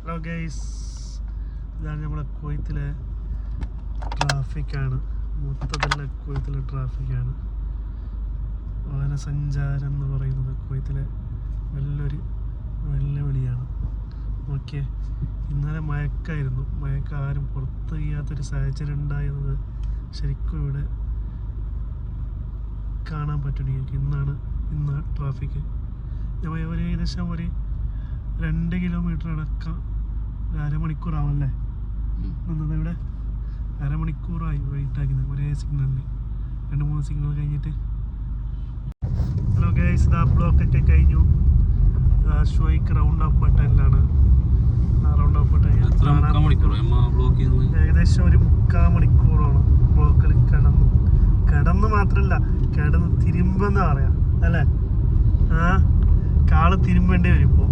Hello guys, ഇതാണ് നമ്മളെ കുവൈത്തിലെ ട്രാഫിക്കാണ്. മൊത്തത്തിലുള്ള കുവൈത്തിലെ ട്രാഫിക്കാണ്. വാഹനസഞ്ചാരം എന്ന് പറയുന്നത് കുവൈത്തിലെ വലിയൊരു വെല്ലുവിളിയാണ്. ഓക്കെ, ഇന്നലെ മഴക്കായിരുന്നു. മഴക്ക് ആരും പുറത്ത് ചെയ്യാത്തൊരു സാഹചര്യം ഉണ്ടായിരുന്നത് ശരിക്കും ഇവിടെ കാണാൻ പറ്റുന്നു. ഇന്ന് ട്രാഫിക്ക് നമ്മൾ ഏകദേശം ഒരു 2 കിലോമീറ്റർ അടക്കം അരമണിക്കൂറാവല്ലേ നിന്നത്. ഇവിടെ അരമണിക്കൂറായി വെയിറ്റ് ആക്കുന്നത് ഒരേ സിഗ്നലിൽ, 2-3 സിഗ്നൽ കഴിഞ്ഞിട്ട്. ഹലോ ഗൈസ്, ഇതാ ബ്ലോക്കൊക്കെ കഴിഞ്ഞു. ഷോയ്ക്ക് റൗണ്ട് ഓഫ് ബട്ടണിലാണ്. റൗണ്ട് ഓഫ് ബട്ടൺ ഏകദേശം ഒരു 3/4 മണിക്കൂറോളം ബ്ലോക്കിൽ കിടന്ന് മാത്രമല്ല, കിടന്ന് തിരുമ്പെന്ന് പറയാം അല്ലേ. കാള് തിരുമ്പേണ്ടി വരും. ഇപ്പോൾ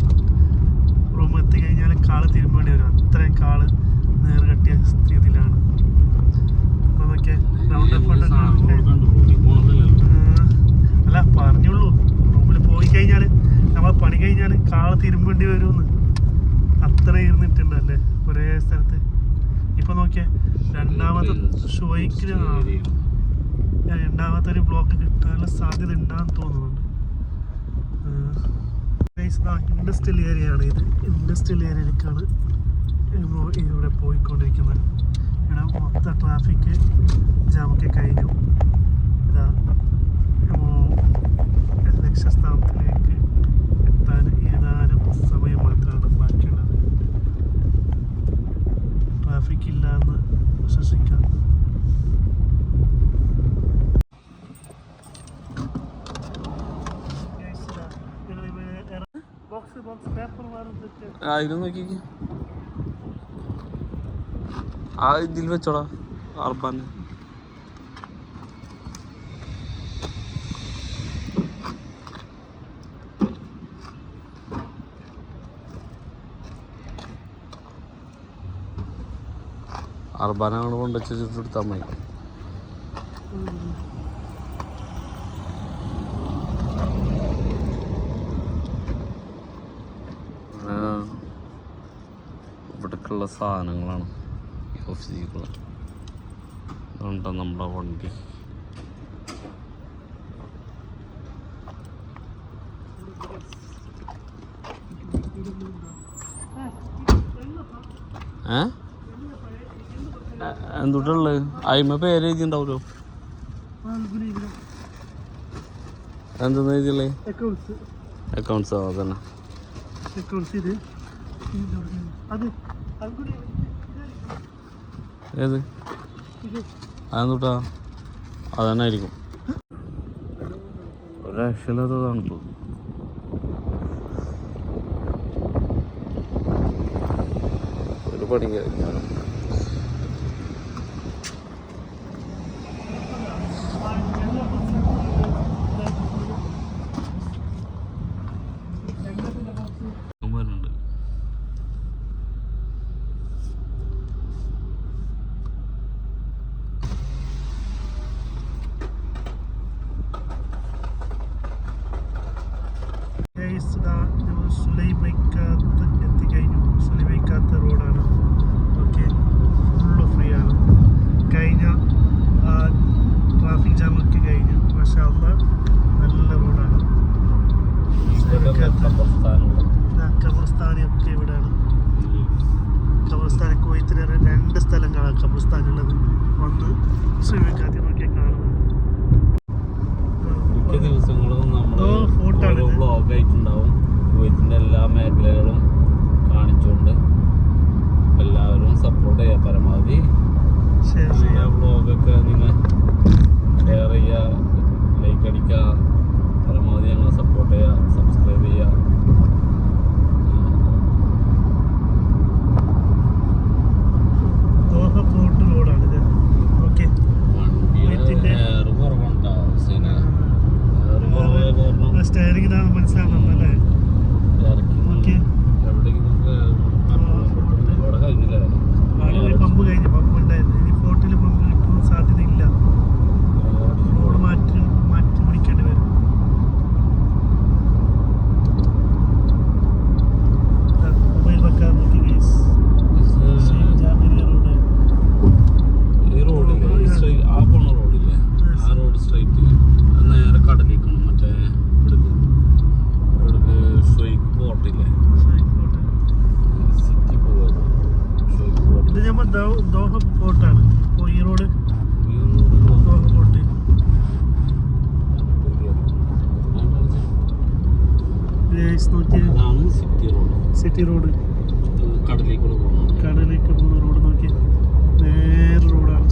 റൂം എത്തിക്കഴിഞ്ഞാൽ കാള് തിരുമ്പേണ്ടി വരും. അത്രയും കാള് നേർകെട്ടിയ സ്ഥിതിയിലാണ്. അപ്പോൾ നോക്കിയാൽ റൗണ്ട് ഓഫ് ബട്ടൺ അല്ല പറഞ്ഞുള്ളൂ. റൂമിൽ പോയി കഴിഞ്ഞാൽ നമ്മൾ പണി കഴിഞ്ഞാൽ കാള് തിരുമ്പേണ്ടി വരുമെന്ന് അത്ര ഇരുന്നിട്ടുണ്ടല്ലേ ഒരേ സ്ഥലത്ത്. ഇപ്പൊ നോക്കിയാൽ രണ്ടാമത്തെ ഷോയ്ക്ക് രണ്ടാമത്തെ ബ്ലോക്ക് കിട്ടാനുള്ള സാധ്യത ഉണ്ടാകുന്ന തോന്നുന്നുണ്ട്. ഇൻഡസ്ട്രിയൽ ഏരിയയാണ് ഇത്. ഇൻഡസ്ട്രിയൽ ഏരിയയിലേക്കാണ് ഇവിടെ പോയിക്കൊണ്ടിരിക്കുന്നത്. ഇവിടെ മൊത്തം ട്രാഫിക് ജാമൊക്കെ കഴിഞ്ഞു. ഇതാ ലക്ഷ്യസ്ഥാനത്തിലേക്ക് എത്താൻ ഏതാനും സമയം മാത്രമാണ് ബാക്കിയുള്ളത്. ട്രാഫിക് ഇല്ല എന്ന് വിശ്വസിക്കാം. നോക്കി ഇതിൽ വെച്ചോടാ അർബാൻ. അർബാനങ്ങൾ കൊണ്ടുവച്ചിട്ടെടുത്താൽ മതി. ഇവിടേക്കുള്ള സാധനങ്ങളാണ് ഓഫീസിലേക്കുള്ള. അതുകൊണ്ടാണ് നമ്മുടെ വണ്ടി. എന്തുട്ടുള്ളത് അയിമ പേര് എഴുതിണ്ടാവല്ലോ. എന്തെന്ന് എഴുതിയുള്ളേ? അക്കൗണ്ട്സ്. അതന്നെ. ഏത് അതെന്തുട്ടാ? അതന്നെ ആയിരിക്കും. ഒരക്ഷരതാണിപ്പോ. ഒരു പണി കഴിഞ്ഞാലും സുലൈബൈക്കാത്ത് എത്തിക്കഴിഞ്ഞു. സുലൈബൈക്കാത്ത റോഡാണ്. ഓക്കെ, ദോഹ പോർട്ടാണ്. അപ്പോൾ ഈ road Doha port. City road, കടലിലേക്ക് പോകുന്ന റോഡ് നോക്കി നേരെ റോഡാണ്.